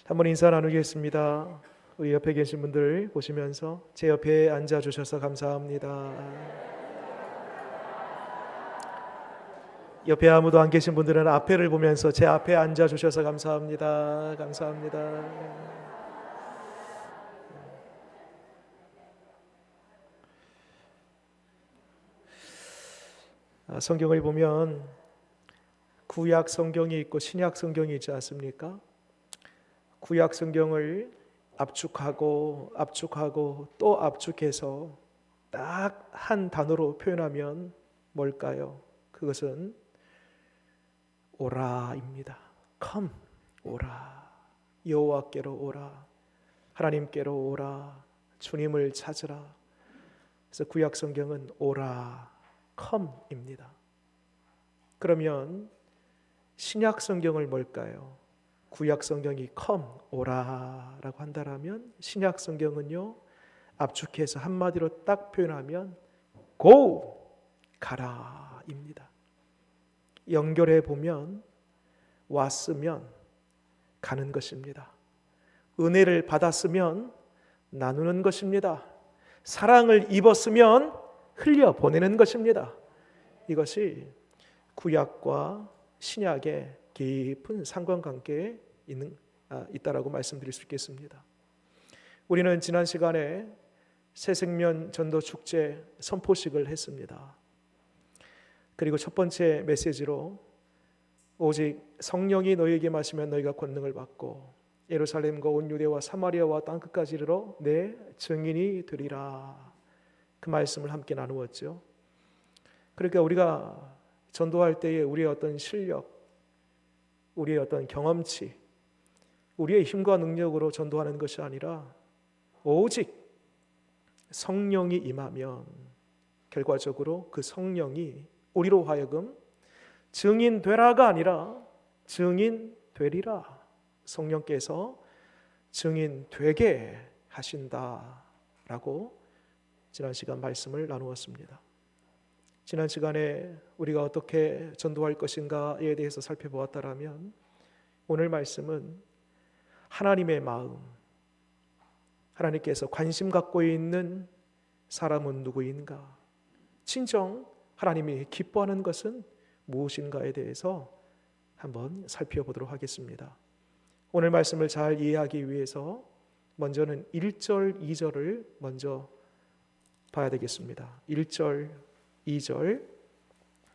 한번 인사 나누겠습니다. 우리 옆에 계신 분들 보시면서 제 옆에 앉아 주셔서 감사합니다. 옆에 아무도 안 계신 분들은 앞에를 보면서 제 앞에 앉아 주셔서 감사합니다. 감사합니다. 성경을 보면 구약 성경이 있고 신약 성경이 있지 않습니까? 구약 성경을 압축하고 또 압축해서 딱 한 단어로 표현하면 뭘까요? 그것은 오라입니다. Come, 오라. 여호와께로 오라. 하나님께로 오라. 주님을 찾으라. 그래서 구약 성경은 오라, come입니다. 그러면 신약 성경을 뭘까요? 구약 성경이 come, 오라라고 한다면 신약 성경은요, 압축해서 한마디로 딱 표현하면 go, 가라입니다. 연결해 보면 왔으면 가는 것입니다. 은혜를 받았으면 나누는 것입니다. 사랑을 입었으면 흘려 보내는 것입니다. 이것이 구약과 신약의 깊은 상관관계에 있다라고 말씀드릴 수 있겠습니다. 우리는 지난 시간에 새생명 전도 축제 선포식을 했습니다. 그리고 첫 번째 메시지로 오직 성령이 너희에게 마시면 너희가 권능을 받고 예루살렘과 온 유대와 사마리아와 땅끝까지 이르러 내 증인이 되리라, 그 말씀을 함께 나누었죠. 그러니까 우리가 전도할 때에 우리의 어떤 실력, 우리의 어떤 경험치, 우리의 힘과 능력으로 전도하는 것이 아니라 오직 성령이 임하면 결과적으로 그 성령이 우리로 하여금 증인 되라가 아니라 증인 되리라, 성령께서 증인 되게 하신다라고 지난 시간 말씀을 나누었습니다. 지난 시간에 우리가 어떻게 전도할 것인가에 대해서 살펴보았다면 오늘 말씀은 하나님의 마음, 하나님께서 관심 갖고 있는 사람은 누구인가, 진정 하나님이 기뻐하는 것은 무엇인가에 대해서 한번 살펴보도록 하겠습니다. 오늘 말씀을 잘 이해하기 위해서 먼저는 1절, 2절을 먼저 봐야 되겠습니다. 1절, 2절,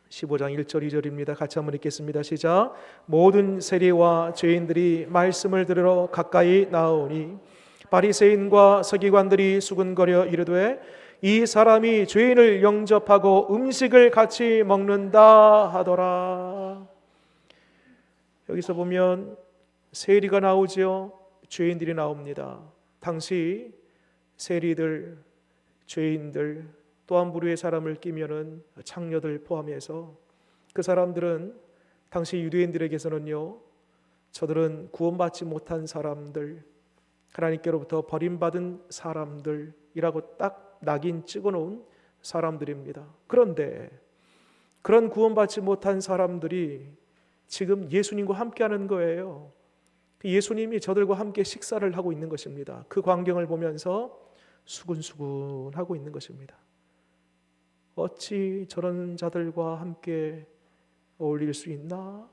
15장 1절 2절입니다. 같이 한번 읽겠습니다. 시작. 모든 세리와 죄인들이 말씀을 들으러 가까이 나오니 바리새인과 서기관들이 수군거려 이르되 이 사람이 죄인을 영접하고 음식을 같이 먹는다 하더라. 여기서 보면 세리가 나오지요, 죄인들이 나옵니다. 당시 세리들, 죄인들, 또 한 부류의 사람을 끼면은 창녀들 포함해서 그 사람들은 당시 유대인들에게서는요, 저들은 구원받지 못한 사람들, 하나님께로부터 버림받은 사람들이라고 딱 낙인 찍어놓은 사람들입니다. 그런데 그런 구원받지 못한 사람들이 지금 예수님과 함께하는 거예요. 예수님이 저들과 함께 식사를 하고 있는 것입니다. 그 광경을 보면서 수근수근하고 있는 것입니다. 어찌 저런 자들과 함께 어울릴 수 있나?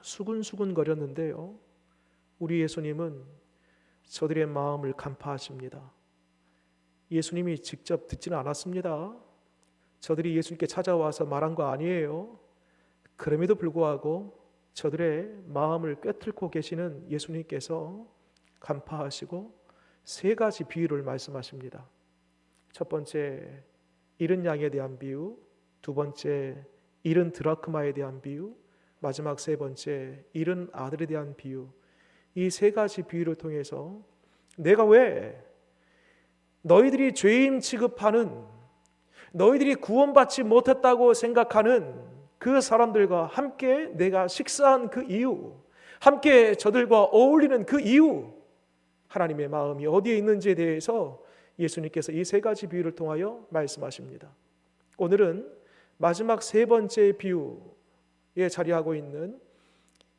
수근수근 거렸는데요, 우리 예수님은 저들의 마음을 간파하십니다. 예수님이 직접 듣지는 않았습니다. 저들이 예수님께 찾아와서 말한 거 아니에요. 그럼에도 불구하고 저들의 마음을 꿰뚫고 계시는 예수님께서 간파하시고 세 가지 비유를 말씀하십니다. 첫 번째, 잃은 양에 대한 비유, 두 번째, 잃은 드라크마에 대한 비유, 마지막 세 번째, 잃은 아들에 대한 비유. 이 세 가지 비유를 통해서 내가 왜 너희들이 죄인 취급하는, 너희들이 구원받지 못했다고 생각하는 그 사람들과 함께 내가 식사한 그 이유, 함께 저들과 어울리는 그 이유, 하나님의 마음이 어디에 있는지에 대해서 예수님께서 이 세 가지 비유를 통하여 말씀하십니다. 오늘은 마지막 세 번째 비유에 자리하고 있는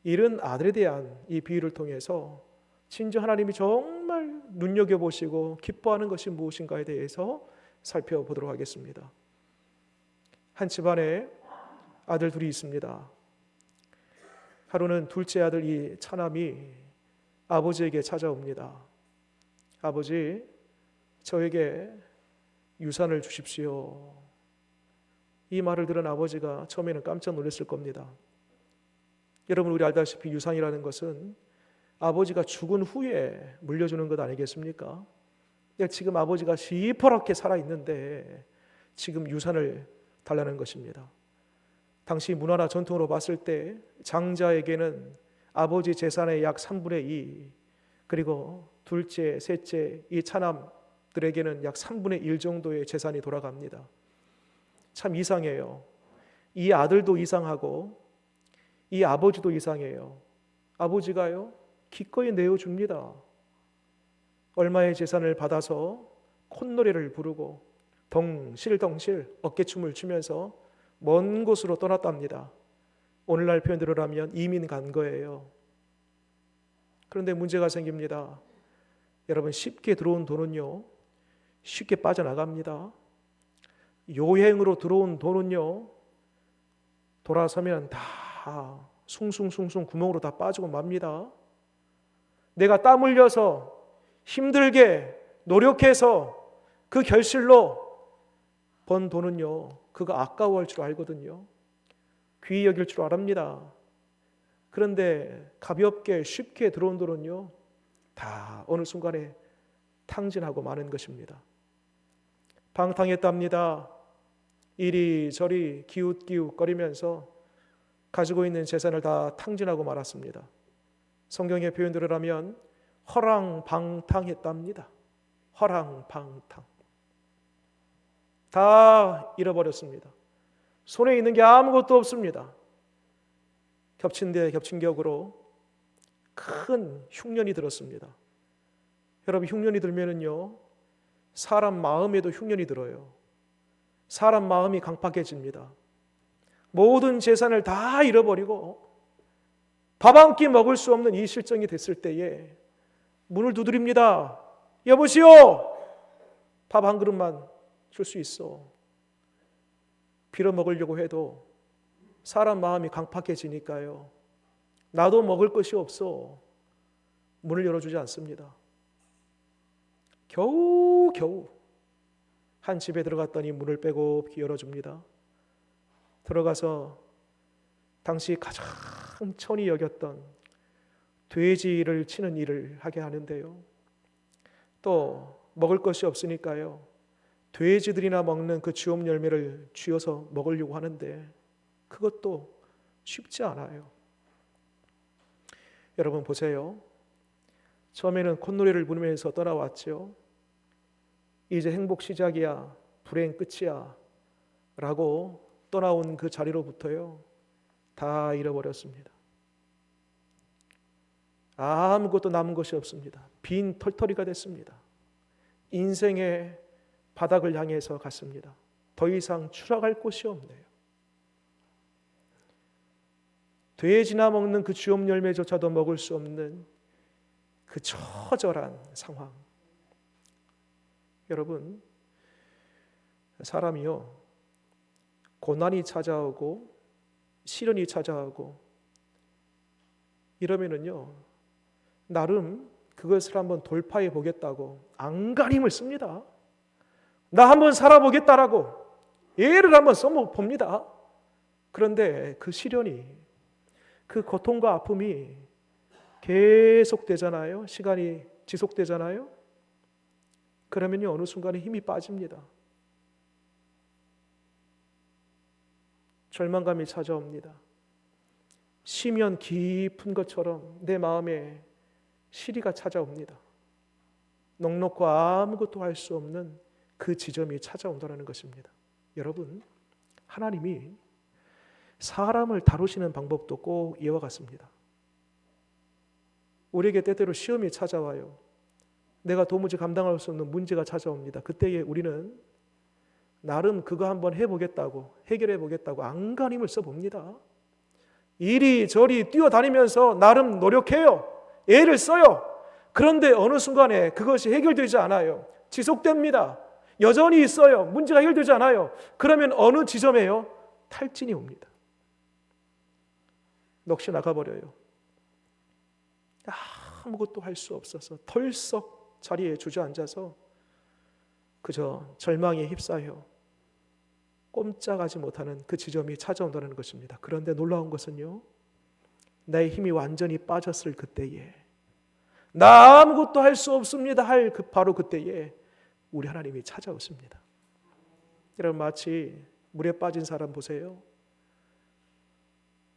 잃은 아들에 대한 이 비유를 통해서 진짜 하나님이 정말 눈여겨보시고 기뻐하는 것이 무엇인가에 대해서 살펴보도록 하겠습니다. 한 집안에 아들 둘이 있습니다. 하루는 둘째 아들 이 차남이 아버지에게 찾아옵니다. 아버지, 저에게 유산을 주십시오. 이 말을 들은 아버지가 처음에는 깜짝 놀랐을 겁니다. 여러분, 우리 알다시피 유산이라는 것은 아버지가 죽은 후에 물려주는 것 아니겠습니까? 지금 아버지가 시퍼렇게 살아있는데 지금 유산을 달라는 것입니다. 당시 문화나 전통으로 봤을 때 장자에게는 아버지 재산의 약 3분의 2, 그리고 둘째, 셋째 이 차남들에게는 약 3분의 1 정도의 재산이 돌아갑니다. 참 이상해요. 이 아들도 이상하고 이 아버지도 이상해요. 아버지가요, 기꺼이 내어줍니다. 얼마의 재산을 받아서 콧노래를 부르고 덩실덩실 어깨춤을 추면서 먼 곳으로 떠났답니다. 오늘날 표현대로라면 이민 간 거예요. 그런데 문제가 생깁니다. 여러분, 쉽게 들어온 돈은요, 쉽게 빠져나갑니다. 요행으로 들어온 돈은요, 돌아서면 다 숭숭숭숭 구멍으로 다 빠지고 맙니다. 내가 땀 흘려서 힘들게 노력해서 그 결실로 번 돈은요, 그가 아까워할 줄 알거든요. 귀히 여길 줄 알합니다. 그런데 가볍게 쉽게 들어온 돈은요, 다 어느 순간에 탕진하고 마는 것입니다. 방탕했답니다. 이리저리 기웃기웃거리면서 가지고 있는 재산을 다 탕진하고 말았습니다. 성경의 표현대로라면 허랑방탕했답니다. 허랑방탕. 다 잃어버렸습니다. 손에 있는 게 아무것도 없습니다. 겹친 데 겹친 격으로 큰 흉년이 들었습니다. 여러분, 흉년이 들면은요, 사람 마음에도 흉년이 들어요. 사람 마음이 강팍해집니다. 모든 재산을 다 잃어버리고 밥 한 끼 먹을 수 없는 이 실정이 됐을 때에 문을 두드립니다. 여보시오, 밥 한 그릇만 줄 수 있어. 빌어먹으려고 해도 사람 마음이 강팍해지니까요, 나도 먹을 것이 없어 문을 열어주지 않습니다. 겨우 한 집에 들어갔더니 문을 빼곡히 열어줍니다. 들어가서 당시 가장 천히 여겼던 돼지를 치는 일을 하게 하는데요, 또 먹을 것이 없으니까요, 돼지들이나 먹는 그 주업 열매를 쥐어서 먹으려고 하는데 그것도 쉽지 않아요. 여러분 보세요. 처음에는 콧노래를 부르면서 떠나왔죠. 이제 행복 시작이야, 불행 끝이야 라고 떠나온 그 자리로부터요, 다 잃어버렸습니다. 아무것도 남은 것이 없습니다. 빈 털터리가 됐습니다. 인생의 바닥을 향해서 갔습니다. 더 이상 추락할 곳이 없네요. 돼지나 먹는 그 주업 열매조차도 먹을 수 없는 그 처절한 상황. 여러분, 사람이요, 고난이 찾아오고 시련이 찾아오고 이러면은요, 나름 그것을 한번 돌파해 보겠다고 안간힘을 씁니다. 나 한번 살아보겠다라고 애를 한번 써봅니다. 그런데 그 시련이, 그 고통과 아픔이 계속되잖아요. 시간이 지속되잖아요. 그러면요, 어느 순간에 힘이 빠집니다. 절망감이 찾아옵니다. 쉬면 깊은 것처럼 내 마음에 시리가 찾아옵니다. 넉넉고 아무것도 할 수 없는 그 지점이 찾아온다는 것입니다. 여러분, 하나님이 사람을 다루시는 방법도 꼭 이와 같습니다. 우리에게 때때로 시험이 찾아와요. 내가 도무지 감당할 수 없는 문제가 찾아옵니다. 그때에 우리는 나름 그거 한번 해보겠다고, 해결해 보겠다고 안간힘을 써봅니다. 이리저리 뛰어다니면서 나름 노력해요. 애를 써요. 그런데 어느 순간에 그것이 해결되지 않아요. 지속됩니다. 여전히 있어요. 문제가 해결되지 않아요. 그러면 어느 지점에요? 탈진이 옵니다. 넋이 나가버려요. 아무것도 할 수 없어서 덜썩 자리에 주저앉아서 그저 절망에 휩싸여 꼼짝하지 못하는 그 지점이 찾아온다는 것입니다. 그런데 놀라운 것은요, 나의 힘이 완전히 빠졌을 그때에, 나 아무것도 할 수 없습니다 할 바로 그때에 우리 하나님이 찾아오십니다. 여러분, 마치 물에 빠진 사람 보세요.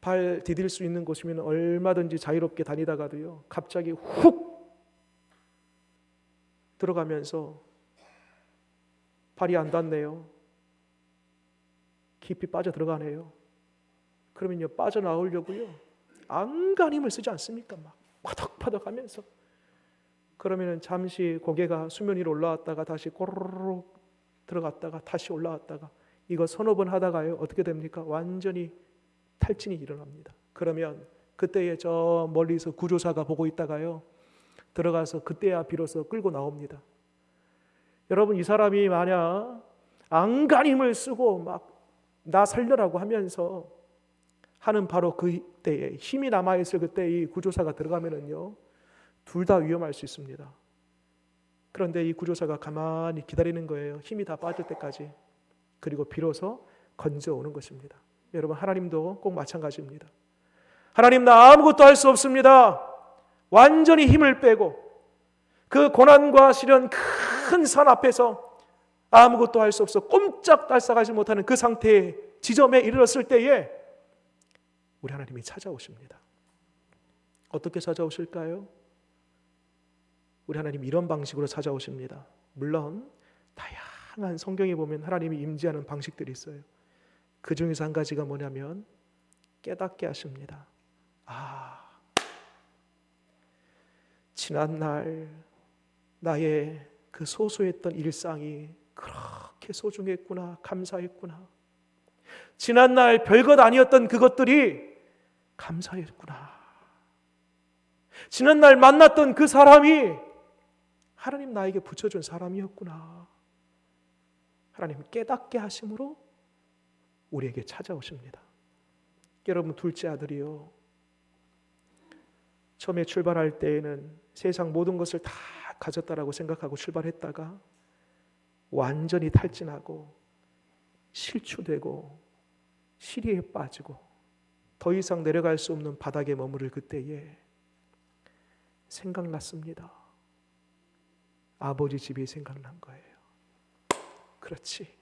발 디딜 수 있는 곳이면 얼마든지 자유롭게 다니다가도요, 갑자기 훅 들어가면서 발이 안 닿네요. 깊이 빠져 들어가네요. 그러면요, 빠져나오려고요, 안간힘을 힘을 쓰지 않습니까? 막 파덕파덕 하면서. 그러면 잠시 고개가 수면 위로 올라왔다가 다시 꼬르륵 들어갔다가 다시 올라왔다가, 이거 서너 번 하다가요, 어떻게 됩니까? 완전히 탈진이 일어납니다. 그러면 그때에 저 멀리서 구조사가 보고 있다가요, 들어가서 그때야 비로소 끌고 나옵니다. 여러분, 이 사람이 만약 안간힘을 힘을 쓰고 막 나 살려라고 하면서 하는 바로 그때에, 힘이 남아있을 그때 이 구조사가 들어가면은요, 둘 다 위험할 수 있습니다. 그런데 이 구조사가 가만히 기다리는 거예요. 힘이 다 빠질 때까지. 그리고 비로소 건져오는 것입니다. 여러분, 하나님도 꼭 마찬가지입니다. 하나님, 나 아무것도 할 수 없습니다. 완전히 힘을 빼고 그 고난과 시련 큰 산 앞에서 아무것도 할 수 없어 꼼짝달싹하지 못하는 그 상태의 지점에 이르렀을 때에 우리 하나님이 찾아오십니다. 어떻게 찾아오실까요? 우리 하나님 이런 방식으로 찾아오십니다. 물론 다양한 성경에 보면 하나님이 임재하는 방식들이 있어요. 그 중에서 한 가지가 뭐냐면 깨닫게 하십니다. 지난날 나의 그 소소했던 일상이 그렇게 소중했구나, 감사했구나. 지난날 별것 아니었던 그것들이 감사했구나. 지난날 만났던 그 사람이 하나님 나에게 붙여준 사람이었구나. 하나님 깨닫게 하심으로 우리에게 찾아오십니다. 여러분, 둘째 아들이요, 처음에 출발할 때에는 세상 모든 것을 다 가졌다라고 생각하고 출발했다가 완전히 탈진하고 실추되고 시리에 빠지고 더 이상 내려갈 수 없는 바닥에 머무를 그때에 생각났습니다. 아버지 집이 생각난 거예요. 그렇지,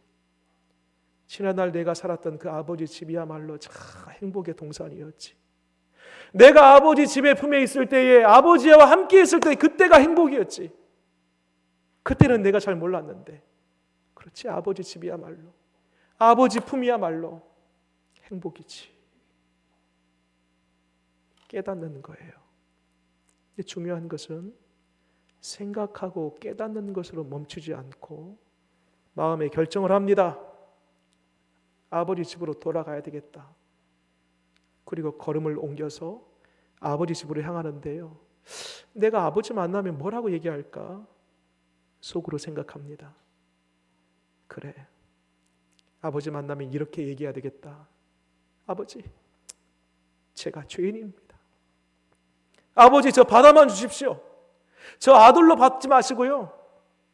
지난날 내가 살았던 그 아버지 집이야말로 참 행복의 동산이었지. 내가 아버지 집의 품에 있을 때에, 아버지와 함께 있을 때, 그때가 행복이었지. 그때는 내가 잘 몰랐는데, 그렇지, 아버지 집이야말로, 아버지 품이야말로 행복이지. 깨닫는 거예요. 근데 중요한 것은 생각하고 깨닫는 것으로 멈추지 않고 마음에 결정을 합니다. 아버지 집으로 돌아가야 되겠다. 그리고 걸음을 옮겨서 아버지 집으로 향하는데요, 내가 아버지 만나면 뭐라고 얘기할까? 속으로 생각합니다. 그래, 아버지 만나면 이렇게 얘기해야 되겠다. 아버지, 제가 죄인입니다. 아버지, 저 받아만 주십시오. 저 아들로 받지 마시고요,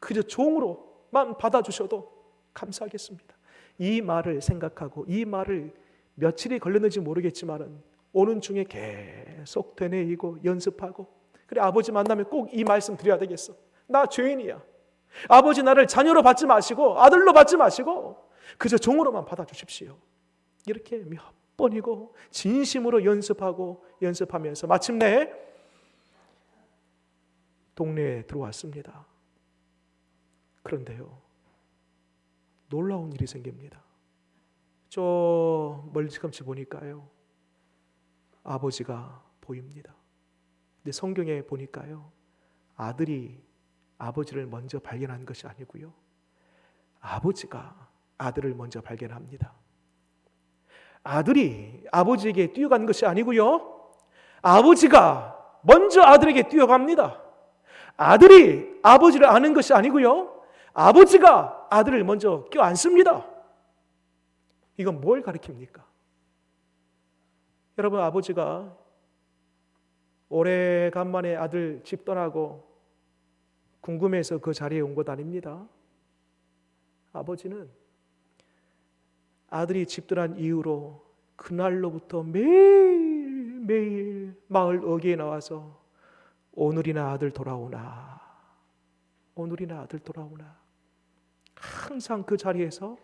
그저 종으로만 받아주셔도 감사하겠습니다. 이 말을 생각하고 이 말을 며칠이 걸렸는지 모르겠지만은 오는 중에 계속 되뇌이고 연습하고, 그래, 아버지 만나면 꼭 이 말씀 드려야 되겠어. 나 죄인이야. 아버지 나를 자녀로 받지 마시고 아들로 받지 마시고 그저 종으로만 받아주십시오. 이렇게 몇 번이고 진심으로 연습하면서 마침내 동네에 들어왔습니다. 그런데요, 놀라운 일이 생깁니다. 저 멀찌감치 보니까요, 아버지가 보입니다. 근데 성경에 보니까요, 아들이 아버지를 먼저 발견한 것이 아니고요, 아버지가 아들을 먼저 발견합니다. 아들이 아버지에게 뛰어간 것이 아니고요. 아버지가 먼저 아들에게 뛰어갑니다. 아들이 아버지를 아는 것이 아니고요. 아버지가 아들을 먼저 껴안습니다. 이건 뭘 가리킵니까? 여러분, 아버지가 오래간만에 아들 집 떠나고 궁금해서 그 자리에 온 것 아닙니다. 아버지는 아들이 집 떠난 이후로 그날로부터 매일 마을 어귀에 나와서 오늘이나 아들 돌아오나, 오늘이나 아들 돌아오나, 항상 그 자리에서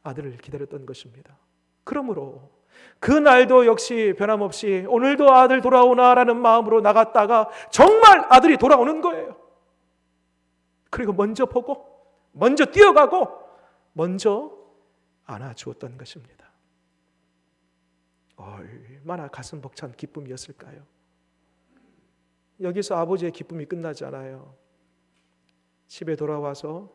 아들을 기다렸던 것입니다. 그러므로 그날도 역시 변함없이 오늘도 아들 돌아오나라는 마음으로 나갔다가 정말 아들이 돌아오는 거예요. 그리고 먼저 보고 먼저 뛰어가고 먼저 안아주었던 것입니다. 얼마나 가슴 벅찬 기쁨이었을까요? 여기서 아버지의 기쁨이 끝나지 않아요. 집에 돌아와서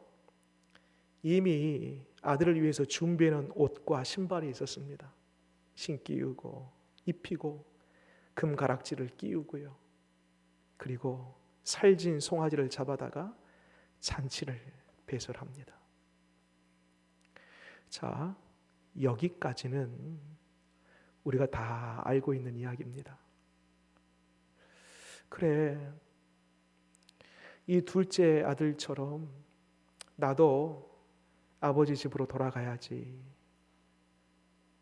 이미 아들을 위해서 준비해놓은 옷과 신발이 있었습니다. 신기우고 입히고 금가락지를 끼우고요. 그리고 살진 송아지를 잡아다가 잔치를 배설합니다. 자, 여기까지는 우리가 다 알고 있는 이야기입니다. 그래, 이 둘째 아들처럼 나도 아버지 집으로 돌아가야지.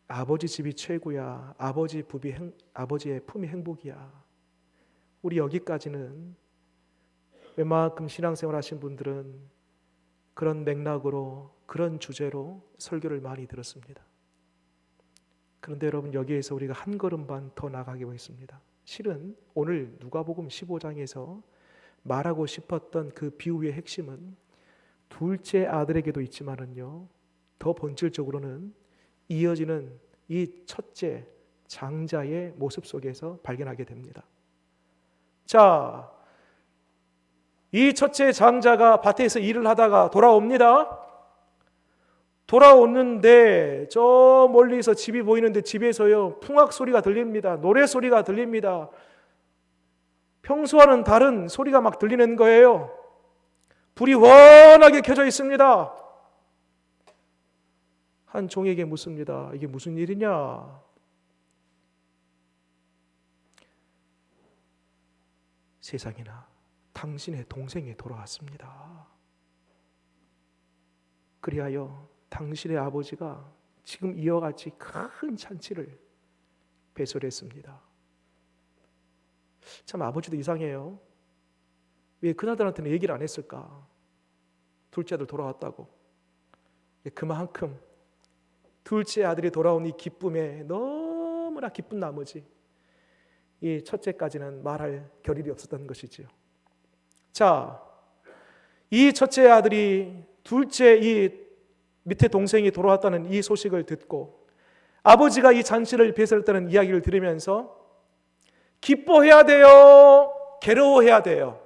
아버지 집이 최고야. 아버지의 품이 행복이야. 우리 여기까지는 웬만큼 신앙생활 하신 분들은 그런 맥락으로, 그런 주제로 설교를 많이 들었습니다. 그런데 여러분, 여기에서 우리가 한 걸음 반 더 나가고 있습니다. 실은 오늘 누가복음 15장에서 말하고 싶었던 그 비유의 핵심은 둘째 아들에게도 있지만은요, 더 본질적으로는 이어지는 이 첫째 장자의 모습 속에서 발견하게 됩니다. 자, 이 첫째 장자가 밭에서 일을 하다가 돌아옵니다. 돌아오는데 저 멀리서 집이 보이는데 집에서요 풍악 소리가 들립니다. 노래 소리가 들립니다. 평소와는 다른 소리가 막 들리는 거예요. 불이 환하게 켜져 있습니다. 한 종에게 묻습니다. 이게 무슨 일이냐? 세상에나 당신의 동생이 돌아왔습니다. 그리하여 당신의 아버지가 지금 이와 같이 큰 잔치를 배설했습니다. 참, 아버지도 이상해요. 왜 그나들한테는 얘기를 안 했을까? 둘째 아들 돌아왔다고. 그만큼 둘째 아들이 돌아온 이 기쁨에 너무나 기쁜 나머지 이 첫째까지는 말할 겨를이 없었던 것이지요. 자, 이 첫째 아들이 둘째 이 밑에 동생이 돌아왔다는 이 소식을 듣고 아버지가 이 잔치를 배설했다는 이야기를 들으면서 기뻐해야 돼요? 괴로워해야 돼요?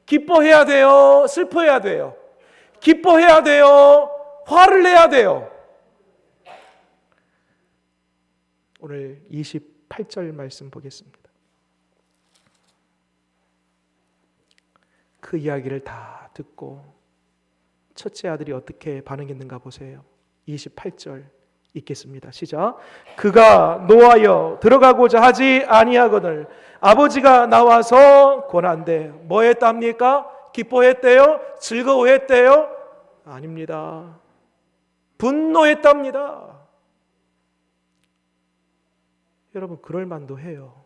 기뻐해야 돼요? 슬퍼해야 돼요? 기뻐해야 돼요? 화를 내야 돼요? 오늘 28절 말씀 보겠습니다. 그 이야기를 다 듣고 첫째 아들이 어떻게 반응했는가 보세요. 28절 읽겠습니다. 시작. 그가 노하여 들어가고자 하지 아니하거늘 아버지가 나와서 권한대. 뭐 했답니까? 기뻐했대요? 즐거워했대요? 아닙니다. 분노했답니다. 여러분, 그럴 만도 해요.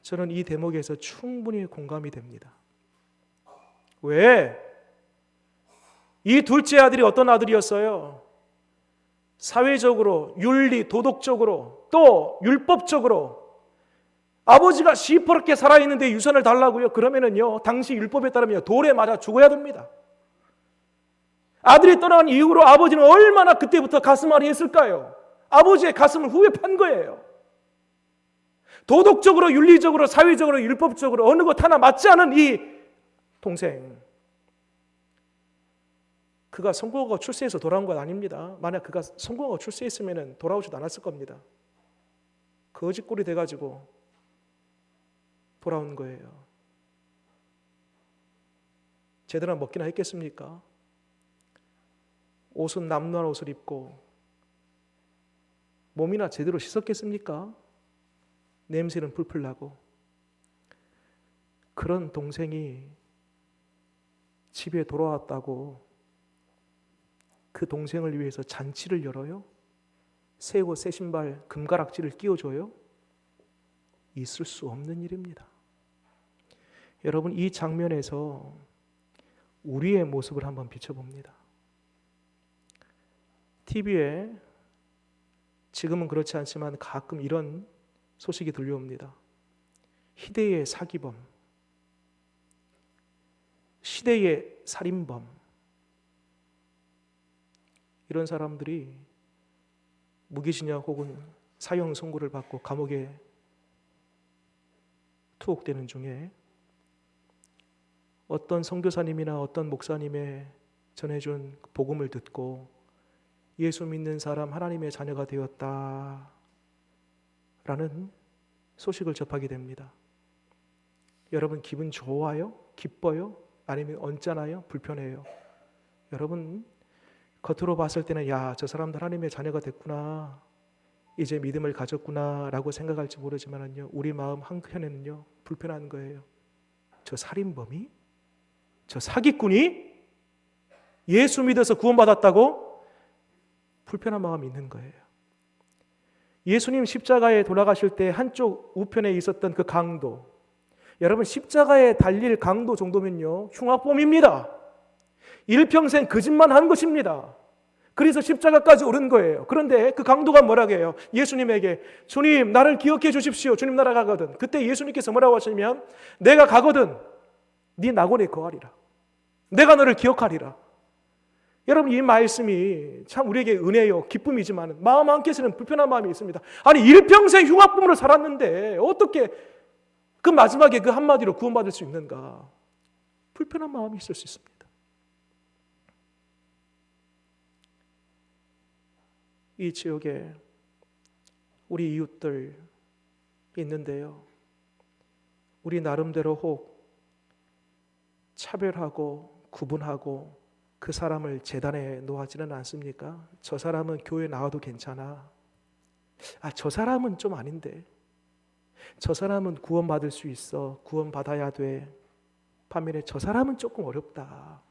저는 이 대목에서 충분히 공감이 됩니다. 왜? 이 둘째 아들이 어떤 아들이었어요? 사회적으로, 윤리, 도덕적으로, 또 율법적으로 아버지가 시퍼렇게 살아있는데 유산을 달라고요? 그러면은요, 당시 율법에 따르면 돌에 맞아 죽어야 됩니다. 아들이 떠난 이후로 아버지는 얼마나 그때부터 가슴앓이 했을까요? 아버지의 가슴을 후벼 판 거예요. 도덕적으로, 윤리적으로, 사회적으로, 율법적으로 어느 것 하나 맞지 않은 이 동생. 그가 성공하고 출세해서 돌아온 건 아닙니다. 만약 그가 성공하고 출세했으면 돌아오지도 않았을 겁니다. 거짓골이 돼가지고 돌아온 거예요. 제대로 먹기나 했겠습니까? 옷은 남루한 옷을 입고 몸이나 제대로 씻었겠습니까? 냄새는 풀풀 나고. 그런 동생이 집에 돌아왔다고 그 동생을 위해서 잔치를 열어요? 새 옷, 새 신발, 금가락지를 끼워줘요? 있을 수 없는 일입니다. 여러분, 이 장면에서 우리의 모습을 한번 비춰봅니다. TV에 지금은 그렇지 않지만 가끔 이런 소식이 들려옵니다. 희대의 사기범, 시대의 살인범, 이런 사람들이 무기징역 혹은 사형 선고를 받고 감옥에 투옥되는 중에 어떤 선교사님이나 어떤 목사님의 전해준 복음을 듣고 예수 믿는 사람 하나님의 자녀가 되었다라는 소식을 접하게 됩니다. 여러분, 기분 좋아요? 기뻐요? 아니면 언짢아요? 불편해요? 여러분, 겉으로 봤을 때는 야, 저 사람도 하나님의 자녀가 됐구나, 이제 믿음을 가졌구나 라고 생각할지 모르지만요, 우리 마음 한켠에는요 불편한 거예요. 저 살인범이? 저 사기꾼이? 예수 믿어서 구원받았다고? 불편한 마음이 있는 거예요. 예수님 십자가에 돌아가실 때 한쪽 우편에 있었던 그 강도, 여러분, 십자가에 달릴 강도 정도면요 흉악범입니다. 일평생 거짓만 한 것입니다. 그래서 십자가까지 오른 거예요. 그런데 그 강도가 뭐라고 해요? 예수님에게, 주님 나를 기억해 주십시오. 주님 날아가거든. 그때 예수님께서 뭐라고 하시냐면, 내가 가거든 네 낙원에 거하리라. 내가 너를 기억하리라. 여러분, 이 말씀이 참 우리에게 은혜요 기쁨이지만 마음 한켠에는 불편한 마음이 있습니다. 아니, 일평생 흉악범으로 살았는데 어떻게 그 마지막에 그 한마디로 구원받을 수 있는가? 불편한 마음이 있을 수 있습니다. 이 지역에 우리 이웃들 있는데요, 우리 나름대로 혹 차별하고 구분하고 그 사람을 제단에 놓아지는 않습니까? 저 사람은 교회 나와도 괜찮아. 저 사람은 좀 아닌데. 저 사람은 구원받을 수 있어. 구원받아야 돼. 반면에 저 사람은 조금 어렵다.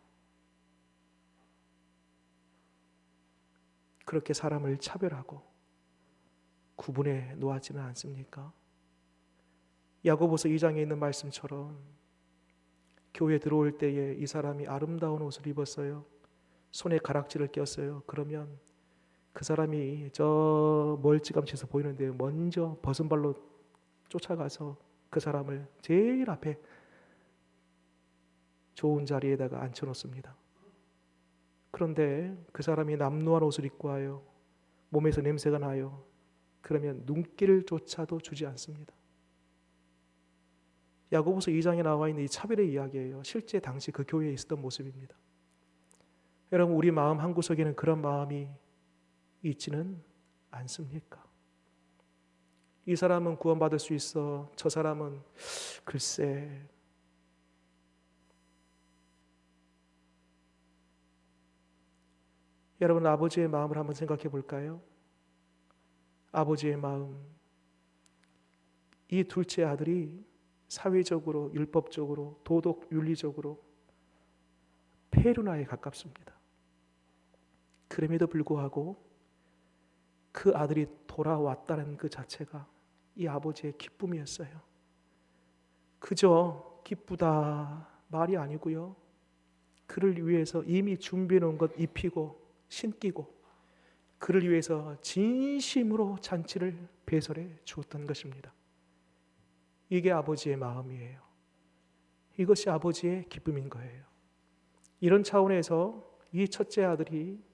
그렇게 사람을 차별하고 구분해 놓아지는 않습니까? 야고보서 2장에 있는 말씀처럼 교회 들어올 때에 이 사람이 아름다운 옷을 입었어요. 손에 가락지를 꼈어요. 그러면 그 사람이 저 멀찌감치해서 보이는데 먼저 벗은 발로 쫓아가서 그 사람을 제일 앞에 좋은 자리에다가 앉혀놓습니다. 그런데 그 사람이 남루한 옷을 입고 와요. 몸에서 냄새가 나요. 그러면 눈길조차도 주지 않습니다. 야고보서 2장에 나와 있는 이 차별의 이야기예요. 실제 당시 그 교회에 있었던 모습입니다. 여러분, 우리 마음 한구석에는 그런 마음이 있지는 않습니까? 이 사람은 구원받을 수 있어. 저 사람은 글쎄. 여러분, 아버지의 마음을 한번 생각해 볼까요? 아버지의 마음. 이 둘째 아들이 사회적으로, 율법적으로, 도덕, 윤리적으로 페루나에 가깝습니다. 그럼에도 불구하고 그 아들이 돌아왔다는 그 자체가 이 아버지의 기쁨이었어요. 그저 기쁘다 말이 아니고요, 그를 위해서 이미 준비해 놓은 것 입히고 신기고 그를 위해서 진심으로 잔치를 배설해 주었던 것입니다. 이게 아버지의 마음이에요. 이것이 아버지의 기쁨인 거예요. 이런 차원에서 이 첫째 아들이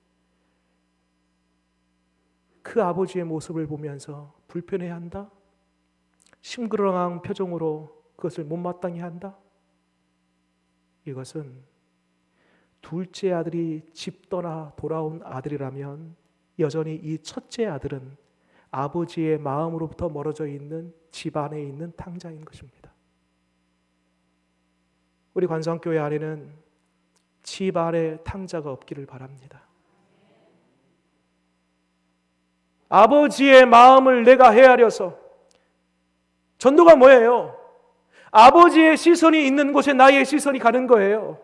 그 아버지의 모습을 보면서 불편해한다? 심그렁한 표정으로 그것을 못마땅해 한다? 이것은 둘째 아들이 집 떠나 돌아온 아들이라면 여전히 이 첫째 아들은 아버지의 마음으로부터 멀어져 있는 집 안에 있는 탕자인 것입니다. 우리 관성교회 안에는 집 안에 탕자가 없기를 바랍니다. 아버지의 마음을 내가 헤아려서, 전도가 뭐예요? 아버지의 시선이 있는 곳에 나의 시선이 가는 거예요.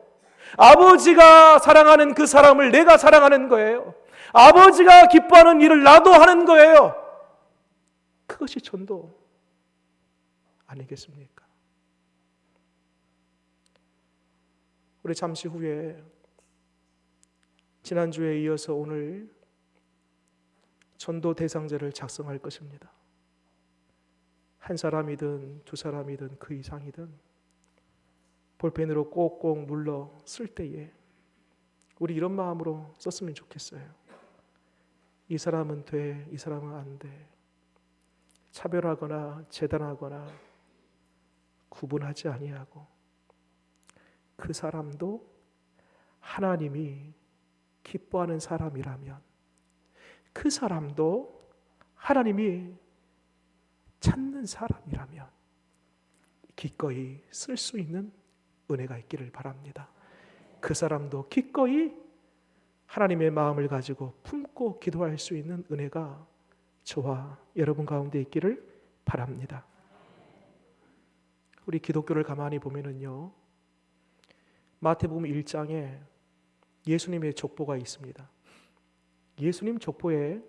아버지가 사랑하는 그 사람을 내가 사랑하는 거예요. 아버지가 기뻐하는 일을 나도 하는 거예요. 그것이 전도 아니겠습니까? 우리 잠시 후에 지난주에 이어서 오늘 전도 대상자를 작성할 것입니다. 한 사람이든 두 사람이든 그 이상이든 볼펜으로 꼭꼭 눌러 쓸 때에 우리 이런 마음으로 썼으면 좋겠어요. 이 사람은 돼, 이 사람은 안 돼. 차별하거나 재단하거나 구분하지 아니하고 그 사람도 하나님이 기뻐하는 사람이라면, 그 사람도 하나님이 찾는 사람이라면 기꺼이 쓸 수 있는 은혜가 있기를 바랍니다. 그 사람도 기꺼이 하나님의 마음을 가지고 품고 기도할 수 있는 은혜가 저와 여러분 가운데 있기를 바랍니다. 우리 기독교를 가만히 보면은요, 마태복음 1장에 예수님의 족보가 있습니다. 예수님 족보에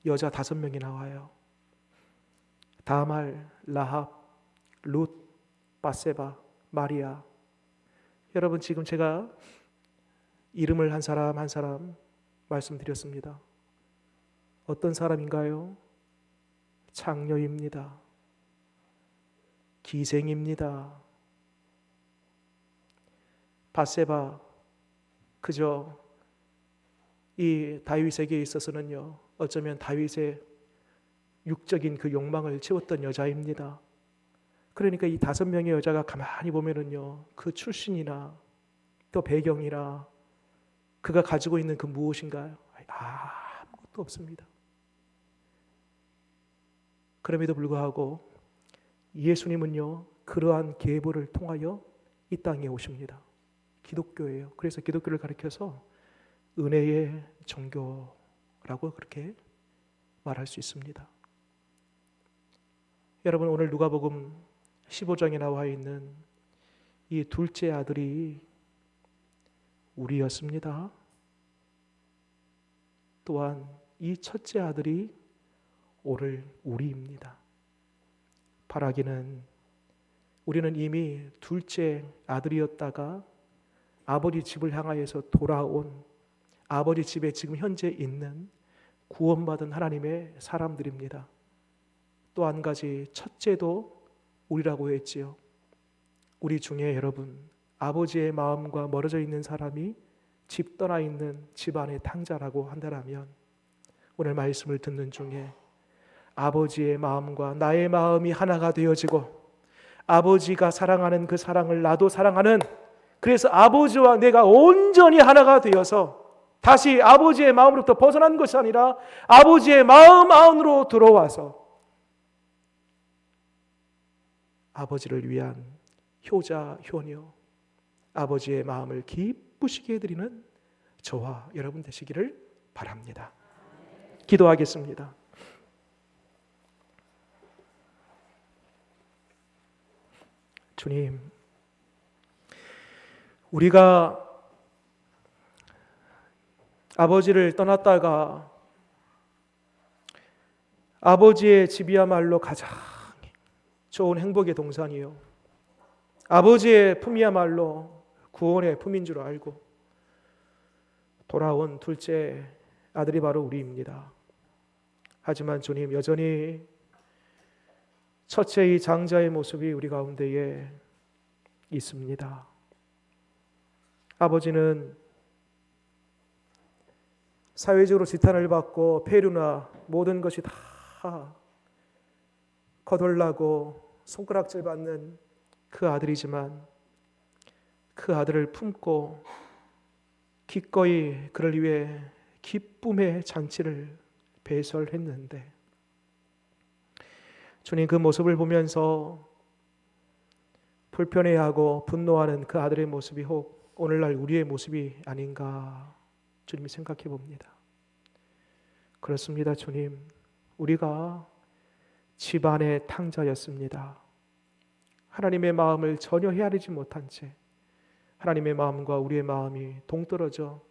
여자 5명이 나와요. 다말, 라합, 룻, 바세바, 마리아. 여러분, 지금 제가 이름을 한 사람 한 사람 말씀드렸습니다. 어떤 사람인가요? 창녀입니다. 기생입니다. 바세바, 그저 이 다윗에게 있어서는요, 어쩌면 다윗의 육적인 그 욕망을 채웠던 여자입니다. 그러니까 이 5명의 여자가 가만히 보면은요, 그 출신이나 또 배경이나 그가 가지고 있는 그 무엇인가요? 아무것도 없습니다. 그럼에도 불구하고 예수님은요, 그러한 계보를 통하여 이 땅에 오십니다. 기독교예요. 그래서 기독교를 가리켜서 은혜의 종교라고 그렇게 말할 수 있습니다. 여러분, 오늘 누가복음 15장에 나와 있는 이 둘째 아들이 우리였습니다. 또한 이 첫째 아들이 오늘 우리입니다. 바라기는 우리는 이미 둘째 아들이었다가 아버지 집을 향하여서 돌아온, 아버지 집에 지금 현재 있는 구원받은 하나님의 사람들입니다. 또 한 가지, 첫째도 우리라고 했지요. 우리 중에 여러분, 아버지의 마음과 멀어져 있는 사람이 집 떠나 있는 집안의 탕자라고 한다면, 오늘 말씀을 듣는 중에 아버지의 마음과 나의 마음이 하나가 되어지고 아버지가 사랑하는 그 사랑을 나도 사랑하는, 그래서 아버지와 내가 온전히 하나가 되어서 다시 아버지의 마음으로부터 벗어난 것이 아니라 아버지의 마음 안으로 들어와서 아버지를 위한 효자 효녀, 아버지의 마음을 기쁘시게 해드리는 저와 여러분 되시기를 바랍니다. 기도하겠습니다. 주님, 우리가 아버지를 떠났다가 아버지의 집이야말로 가장 좋은 행복의 동산이요, 아버지의 품이야말로 구원의 품인 줄 알고 돌아온 둘째 아들이 바로 우리입니다. 하지만 주님, 여전히 첫째의 장자의 모습이 우리 가운데에 있습니다. 아버지는 사회적으로 지탄을 받고 폐류나 모든 것이 다 거덜나고 손가락질 받는 그 아들이지만 그 아들을 품고 기꺼이 그를 위해 기쁨의 잔치를 배설했는데 주님 그 모습을 보면서 불편해하고 분노하는 그 아들의 모습이 혹 오늘날 우리의 모습이 아닌가 주님이 생각해 봅니다. 그렇습니다. 주님, 우리가 집안의 탕자였습니다. 하나님의 마음을 전혀 헤아리지 못한 채 하나님의 마음과 우리의 마음이 동떨어져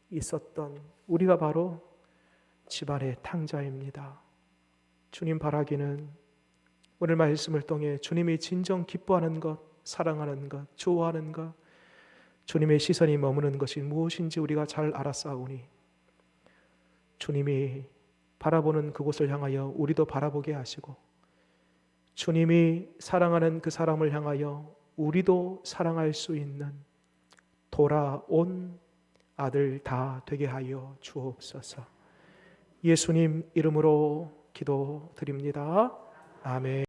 있었던 우리가 바로 집안의 탕자입니다. 주님 바라기는 오늘 말씀을 통해 주님이 진정 기뻐하는 것, 사랑하는 것, 좋아하는 것, 주님의 시선이 머무는 것이 무엇인지 우리가 잘 알았사오니 주님이 바라보는 그곳을 향하여 우리도 바라보게 하시고 주님이 사랑하는 그 사람을 향하여 우리도 사랑할 수 있는 돌아온 아들 다 되게 하여 주옵소서. 예수님 이름으로 기도드립니다. 아멘.